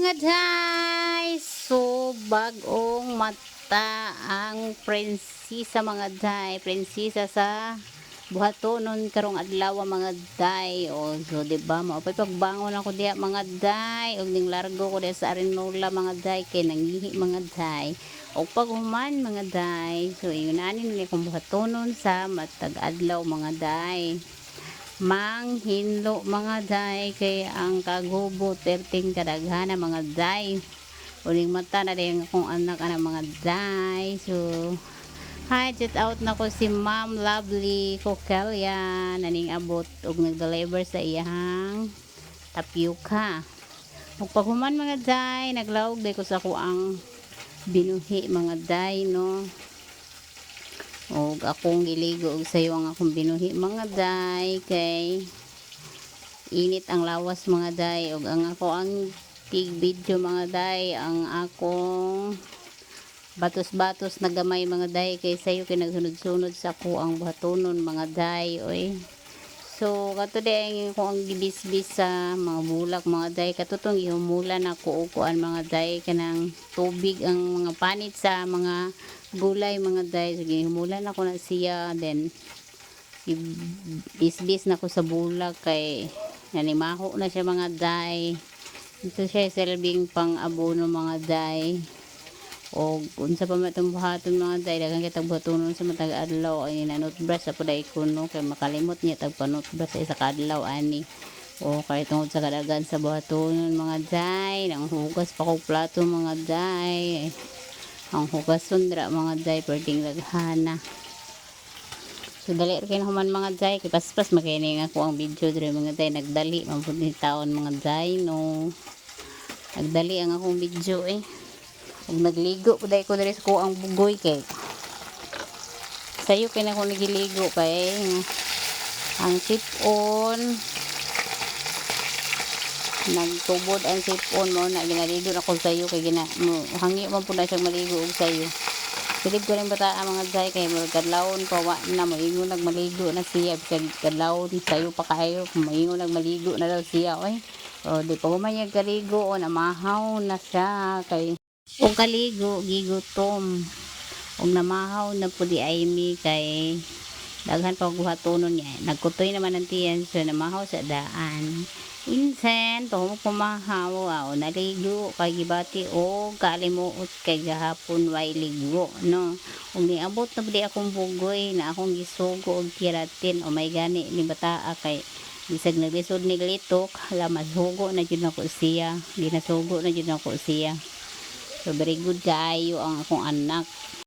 mga day! So, bagong mata ang prinsesa mga day. Prinsesa sa buhatonon karong adlaw mga day. O, so, diba? Maupay pagbangon ako diya mga day. O, ning largo ko diya sa Arenola mga day. Kay nangihi mga day. O, paghuman mga day. So, yunanin nila kong buhatonon sa matag adlaw mga day. Manghinlo mga day kay ang kagubo 13 kadaghana mga day uling mata na rin akong anak mga day. So hi, chat out na ko si Ma'am Lovely Coquelia naning abot og nag-deliver sa iyang tapioca. Ug paghuman mga day naglawog day ko sa ko ang binuhi mga day no. O akong giligo og sayo ang akong binuhi mga day kay init ang lawas mga day og ang ako ang tig video mga day ang akong batos-batos na gamay mga day kay sayo kay nagsunod-sunod sa ako ang buhatonon mga day oy. So kato day ko ang gibisbis sa mga bulak mga day katutong ihumulan ako og kuan mga day kanang tubig ang mga panit sa mga gulay mga day. Sige, humulan ako na siya then isbis na ko sa bulak kay nanimaho na siya mga day. Ito siya silbing pang abono mga day. O unsa pa matong buhaton mga day daghang kitag buhatonon sa matag adlaw ay nanutbrush sa puday kuno kay makalimot niya tag panutbrush sa kadlaw ani. O kay tungod sa kadagan sa buhatonon mga day nang hugas pa ko plato mga day. Ang hugas sundra mga day pwedeng laghana. So dali rin human mga day kay paspas makining ako ang video dire mga day nagdali man pud ni taon mga day no. Nagdali ang akong video eh. Ug nagligo pud ko dire sa ko ang bugoy kay sayo kay na ko nagiligo kay ang sipon nagtubod ang sipon mo na ginaligo na ko sayo kay hangi man pud na siyang maligo og sayo. Silip ko rin bata ang mga day kay magkadlawon pa wa na moingon nagmaligo na siya bisag kadlawon sayo pa kayo moingon nagmaligo na daw siya oy. O di pa man kaligo o namahaw na siya kay o kaligo gigutom og namahaw na pud di ay mi kay daghan pa buhatonon niya nagkutoy naman ang tiyan so namahaw sa daan. Insen to pumahaw o naligo kay gibati o kalimuot kay gahapon way ligo no. Ug niabot na pud akong bugoy na akong gisugo og keratin o may gani ni bataa kay bisag naglisod ni glitok hala masugo na jud nako siya di nasugo na jud nako siya. So very good kaayo ang akong anak.